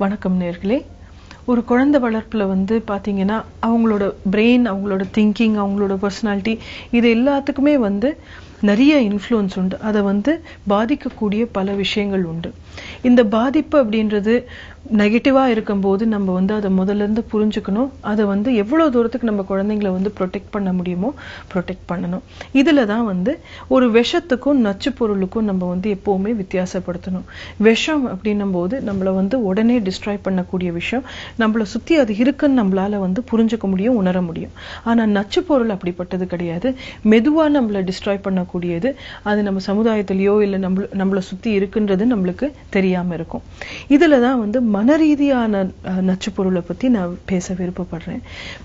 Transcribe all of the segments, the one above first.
வணக்கம் நேயர்களே. ஒரு குழந்தை வளர்ப்புல பாத்தீங்கன்னா அவங்களோட பிரெயின், அவங்களோட திங்கிங், அவங்களோட பர்சனாலிட்டி இது எல்லாத்துக்குமே நிறைய இன்ஃப்ளூயன்ஸ் உண்டு. அதை பாதிக்கக்கூடிய பல விஷயங்கள் உண்டு. இந்த பாதிப்பு அப்படின்றது நெகட்டிவா இருக்கும்போது நம்ம அதை முதல்ல இருந்து புரிஞ்சுக்கணும். அதை எவ்வளவு தூரத்துக்கு நம்ம குழந்தைங்களை ப்ரொடெக்ட் பண்ண முடியுமோ ப்ரொடெக்ட் பண்ணணும். இதுல தான் ஒரு விஷத்துக்கும் நச்சு பொருளுக்கும் நம்ம எப்பவுமே வித்தியாசப்படுத்தணும். விஷம் அப்படின்னும் போது நம்மள உடனே டிஸ்ட்ராய் பண்ணக்கூடிய விஷயம், நம்மளை சுத்தி அது இருக்குன்னு நம்மளால புரிஞ்சுக்க முடியும், உணர முடியும். ஆனா நச்சு பொருள் அப்படிப்பட்டது கிடையாது. மெதுவா நம்மளை டிஸ்ட்ராய் பண்ணக்கூடியது. அது நம்ம சமுதாயத்திலேயோ இல்ல நம்மளை சுத்தி இருக்குன்றது நம்மளுக்கு தெரியாம இருக்கும். இதுலதான் மனரீதியான நச்சு பொருளை பத்தி நான் பேச விருப்பப்படுறேன்.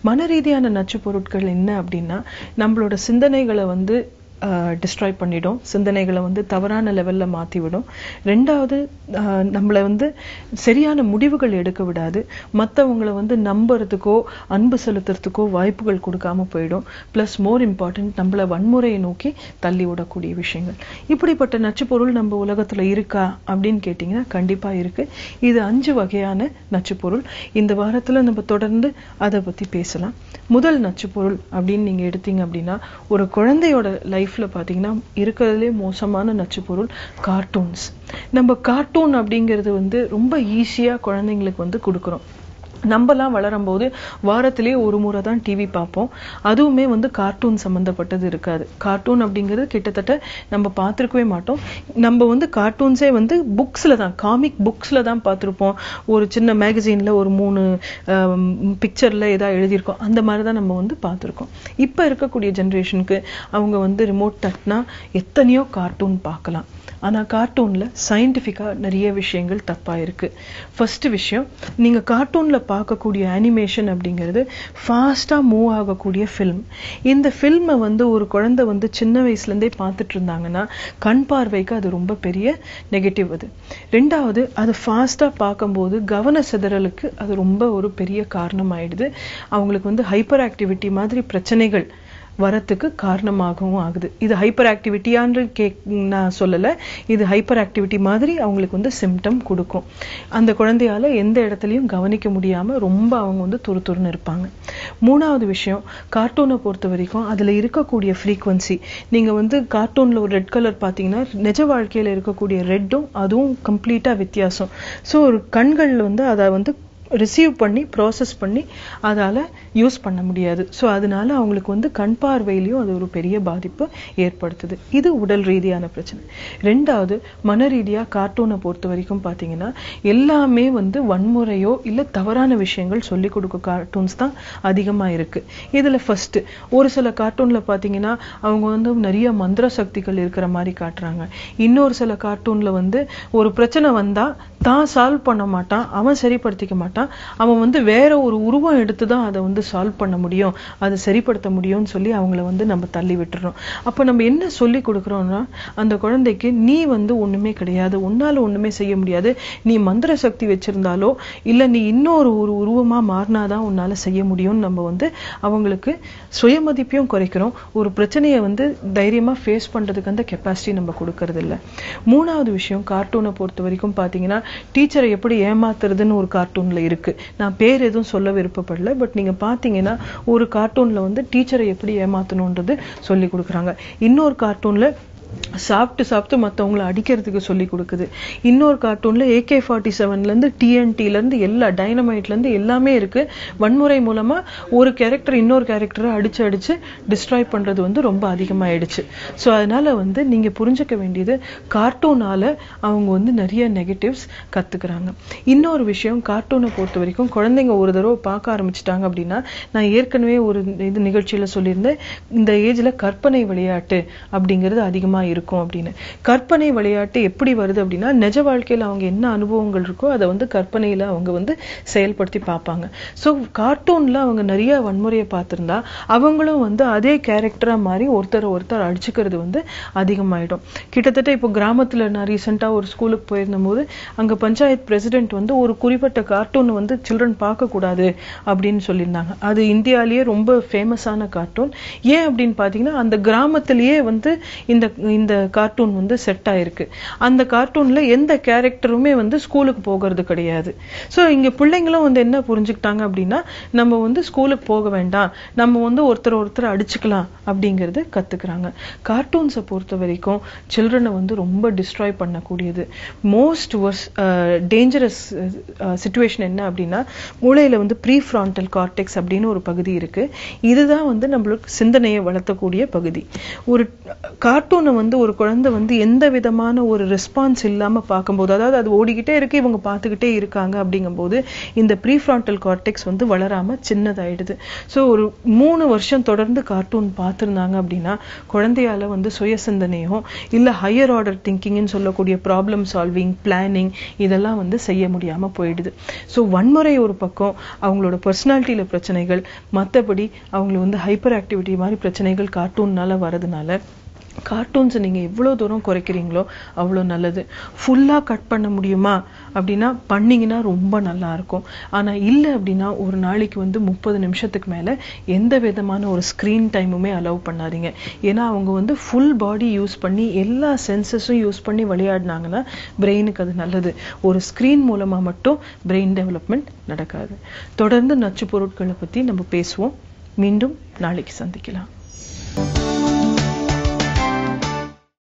மனரீதியான நச்சு பொருட்கள் என்ன அப்படின்னா, நம்மளோட சிந்தனைகளை டிஸ்ட்ராய் பண்ணிடும். சிந்தனைகளை தவறான லெவல்ல மாத்தி விடும். ரெண்டாவது, நம்மளை சரியான முடிவுகள் எடுக்க விடாது. மற்றவங்களை நம்புறதுக்கோ அன்பு செலுத்துறதுக்கோ வாய்ப்புகள் கொடுக்காம போயிடும். பிளஸ் மோர் இம்பார்ட்டன்ட், நம்மள வன்முறையை நோக்கி தள்ளி விடக்கூடிய விஷயங்கள். இப்படிப்பட்ட நச்சு பொருள் நம்ம உலகத்துல இருக்கா அப்படின்னு கேட்டீங்கன்னா கண்டிப்பா இருக்கு. இது 5 வகையான நச்சு பொருள். இந்த வாரத்துல நம்ம தொடர்ந்து அதை பத்தி பேசலாம். முதல் நச்சு பொருள் அப்படின்னு நீங்க எடுத்தீங்க அப்படின்னா, ஒரு குழந்தையோட லைஃப்ல பாத்தீங்கன்னா இருக்கிறதுலே மோசமான நச்சு பொருள் கார்ட்டூன்ஸ். நம்ம கார்ட்டூன் அப்படிங்கிறது ரொம்ப ஈஸியா குழந்தைங்களுக்கு கொடுக்குறோம். நம்மலாம் வளரும் போது வாரத்திலேயே ஒரு முறை தான் டிவி பார்ப்போம். அதுவுமே கார்ட்டூன் சம்பந்தப்பட்டது இருக்காது. கார்ட்டூன் அப்படிங்கிறது கிட்டத்தட்ட நம்ம பார்த்திருக்கவே மாட்டோம். நம்ம கார்ட்டூன்ஸே புக்ஸ்ல தான், காமிக் புக்ஸ்ல தான் பார்த்திருப்போம். ஒரு சின்ன மேகசீன்ல ஒரு 3 பிக்சர்ல ஏதாவது எழுதியிருக்கோம். அந்த மாதிரிதான் நம்ம பார்த்திருக்கோம். இப்ப இருக்கக்கூடிய ஜெனரேஷனுக்கு அவங்க ரிமோட் தட்டினா எத்தனையோ கார்ட்டூன் பார்க்கலாம். ஆனா கார்ட்டூன்ல சயின்டிபிக்கா நிறைய விஷயங்கள் தப்பா இருக்கு. ஃபர்ஸ்ட் விஷயம், நீங்க கார்ட்டூன்ல பார்க்கக்கூடிய அனிமேஷன் அப்படிங்கிறது ஃபாஸ்டா மூவ் ஆகக்கூடிய ஃபில்ம். இந்த ஃபில்மை ஒரு குழந்தை சின்ன வயசுல இருந்தே பார்த்துட்டு இருந்தாங்கன்னா கண் பார்வைக்கு அது ரொம்ப பெரிய நெகட்டிவ். அது ரெண்டாவது, அது ஃபாஸ்டா பார்க்கும்போது கவன சிதறலுக்கு அது ரொம்ப ஒரு பெரிய காரணம் ஆயிடுது. அவங்களுக்கு ஹைப்பர் ஆக்டிவிட்டி மாதிரி பிரச்சனைகள் வரத்துக்கு காரணமாகவும் ஆகுது. இது ஹைப்பர் ஆக்டிவிட்டியான்னு நான் சொல்லல. இது ஹைப்பர் ஆக்டிவிட்டி மாதிரி அவங்களுக்கு சிம்டம் கொடுக்கும். அந்த குழந்தையால எந்த இடத்துலயும் கவனிக்க முடியாம ரொம்ப அவங்க துருதுருன்னு இருப்பாங்க. மூணாவது விஷயம், கார்ட்டூனை பொறுத்த வரைக்கும் அதுல இருக்கக்கூடிய ஃப்ரீக்வன்சி, நீங்க கார்ட்டூன்ல ஒரு ரெட் கலர் பாத்தீங்கன்னா நிஜ வாழ்க்கையில இருக்கக்கூடிய ரெட்டும் அதுவும் கம்ப்ளீட்டா வித்தியாசம். ஸோ ஒரு கண்கள் அதை ரிசீவ் பண்ணி ப்ராசஸ் பண்ணி அதால யூஸ் பண்ண முடியாது. ஸோ அதனால அவங்களுக்கு கண் பார்வையிலையும் அது ஒரு பெரிய பாதிப்பு ஏற்படுத்துது. இது உடல் ரீதியான பிரச்சனை. ரெண்டாவது, மன ரீதியா கார்ட்டூனை பொறுத்த வரைக்கும் பாத்தீங்கன்னா எல்லாமே வன்முறையோ இல்ல தவறான விஷயங்கள் சொல்லிக் கொடுக்க கார்ட்டூன்ஸ் தான் அதிகமா இருக்கு. இதுல ஃபர்ஸ்ட், ஒரு சில கார்ட்டூன்ல பாத்தீங்கன்னா அவங்க நிறைய மந்திர சக்திகள் இருக்கிற மாதிரி காட்டுறாங்க. இன்னொரு சில கார்ட்டூன்ல ஒரு பிரச்சனை வந்தா தான் சால்வ் பண்ண மாட்டான், அவன் சரிப்படுத்திக்க மாட்டான், அவன் வேற ஒரு உருவம் எடுத்துதான் அதை சால்வ் பண்ண முடியும், அதை சரிப்படுத்த முடியும்னு சொல்லி அவங்கள நம்ம தள்ளி விட்டுறோம். அப்ப நம்ம என்ன சொல்லி கொடுக்குறோம்னா, அந்த குழந்தைக்கு நீ ஒண்ணுமே கிடையாது, உன்னால ஒண்ணுமே செய்ய முடியாது, நீ மந்திர சக்தி வச்சிருந்தாலோ இல்ல நீ இன்னொரு ஒரு உருவமா மாறினாதான் உன்னால செய்ய முடியும்னு நம்ம அவங்களுக்கு சுயமதிப்பையும் குறைக்கிறோம். ஒரு பிரச்சனையை தைரியமா ஃபேஸ் பண்றதுக்கு அந்த கெப்பாசிட்டி நம்ம கொடுக்கறது இல்ல. மூணாவது விஷயம், கார்ட்டூனை பொறுத்த வரைக்கும் பாத்தீங்கன்னா டீச்சரை எப்படி ஏமாத்துறதுன்னு ஒரு கார்ட்டூன்ல இருக்கு. நான் பேர் எதுவும் சொல்ல விருப்பப்படல. பட் நீங்க பாத்தீங்கன்னா ஒரு கார்ட்டூன்ல டீச்சரை எப்படி ஏமாத்தணும்ன்றது சொல்லி கொடுக்குறாங்க. இன்னொரு கார்ட்டூன்ல சாப்பிட்டு மத்தவங்களை அடிக்கிறதுக்கு சொல்லி கொடுக்குது. இன்னொரு கார்ட்டூன்ல AK-47 இருந்து TNT இருந்து எல்லா டைனமைட்ல இருந்து எல்லாமே இருக்கு. வன்முறை மூலமா ஒரு கேரக்டர் இன்னொரு கேரக்டரை அடிச்சு டிஸ்ட்ராய் பண்றது ரொம்ப அதிகமாயிடுச்சு. ஸோ அதனால நீங்க புரிஞ்சுக்க வேண்டியது, கார்ட்டூனால அவங்க நிறைய நெகட்டிவ்ஸ் கத்துக்கிறாங்க. இன்னொரு விஷயம், கார்ட்டூனை பொறுத்த வரைக்கும் குழந்தைங்க ஒரு தடவை பார்க்க ஆரம்பிச்சுட்டாங்க அப்படின்னா, நான் ஏற்கனவே ஒரு இது நிகழ்ச்சியில சொல்லியிருந்தேன், இந்த ஏஜ்ல கற்பனை விளையாட்டு அப்படிங்கிறது அதிகமா இருக்கும் அப்படின்னு. கற்பனை விளையாட்டு எப்படி வருது அப்படின்னா, நிஜ வாழ்க்கையில அவங்க என்ன அனுபவங்கள் இருக்கோ அதை கற்பனையில அவங்க செயல்படுத்தி பார்ப்பாங்க. சோ கார்ட்டூன்ல அவங்க நிறைய வன்முறையை பார்த்திருந்தா அவங்களும் அதே கேரக்டரா மாறி ஒருத்தர் அடிச்சுக்கிறது அதிகமாயிடும். கிட்டத்தட்ட இப்போ கிராமத்துல நான் ரீசெண்டா ஒரு ஸ்கூலுக்கு போயிருந்த போது அங்க பஞ்சாயத்து பிரசிடென்ட் ஒரு குறிப்பிட்ட கார்ட்டூன் சில்ட்ரன் பார்க்க கூடாது அப்படின்னு சொல்லியிருந்தாங்க. அது இந்தியாலேயே ரொம்ப ஃபேமஸான கார்ட்டூன். ஏன் அப்படின்னு பாத்தீங்கன்னா, அந்த கிராமத்திலேயே இந்த அந்த கார்ட்டூன் வந்து செட் ஆயிருக்கு. அந்த கார்ட்டூன்ல எந்த கேரக்டருமே வந்து ஸ்கூலுக்கு போகிறது கிடையாது. ஸோ இங்க பிள்ளைங்களும் வந்து என்ன புரிஞ்சுக்கிட்டாங்க அப்படின்னா, நம்ம வந்து ஸ்கூலுக்கு போக வேண்டாம், நம்ம வந்து ஒருத்தர் அடிச்சுக்கலாம் அப்படிங்கறது கத்துக்கிறாங்க. கார்ட்டூன்ஸை பொறுத்த வரைக்கும் சில்ட்ரனை வந்து ரொம்ப டிஸ்ட்ராய் பண்ணக்கூடியது. மோஸ்ட் டேஞ்சரஸ் சிச்சுவேஷன் என்ன அப்படின்னா, மூளையில வந்து ப்ரீஃப்ரான்டல் கார்டெக்ஸ் அப்படின்னு ஒரு பகுதி இருக்கு. இதுதான் வந்து நம்மளுக்கு சிந்தனையை வளர்த்தக்கூடிய பகுதி. ஒரு கார்ட்டூனை வந்து ஒரு குழந்தை வந்து எந்த விதமான ஒரு ரெஸ்பான்ஸ் இல்லாம பார்க்கும்போது, அதாவது அது ஓடிக்கிட்டே இருக்கு, இவங்க பார்த்துக்கிட்டே இருக்காங்க அப்படிங்கும்போது இந்த ப்ரீஃப்ரான்டல் கார்டெக்ஸ் வந்து வளராம சின்னதாயிடுது. ஸோ ஒரு 3 வருஷம் தொடர்ந்து கார்ட்டூன் பார்த்துருந்தாங்க அப்படின்னா குழந்தையால வந்து சுய சிந்தனையும் இல்ல ஹையர் ஆர்டர் திங்கிங்னு சொல்லக்கூடிய ப்ராப்ளம் சால்விங், பிளானிங் இதெல்லாம் வந்து செய்ய முடியாம போயிடுது. ஸோ வன்முறை ஒரு பக்கம், அவங்களோட பர்சனாலிட்டியில பிரச்சனைகள், மற்றபடி அவங்கள வந்து ஹைப்பர் ஆக்டிவிட்டி மாதிரி பிரச்சனைகள் கார்ட்டூன்னால வரதுனால கார்ட்டூன்ஸை நீங்க எவ்வளவு தூரம் குறைக்கிறீங்களோ அவ்வளோ நல்லது. ஃபுல்லா கட் பண்ண முடியுமா அப்படின்னா பண்ணீங்கன்னா ரொம்ப நல்லா இருக்கும். ஆனா இல்லை அப்படின்னா ஒரு நாளைக்கு வந்து 30 நிமிஷத்துக்கு மேல எந்த விதமான ஒரு ஸ்கிரீன் டைமுமே அலோவ் பண்ணாதீங்க. ஏன்னா அவங்க வந்து ஃபுல் பாடி யூஸ் பண்ணி எல்லா சென்சஸும் யூஸ் பண்ணி விளையாடினாங்கன்னா பிரெயினுக்கு அது நல்லது. ஒரு ஸ்கிரீன் மூலமா மட்டும் பிரெயின் டெவலப்மெண்ட் நடக்காது. தொடர்ந்து நச்சு பொருட்களை பத்தி நம்ம பேசுவோம். மீண்டும் நாளைக்கு சந்திக்கலாம்.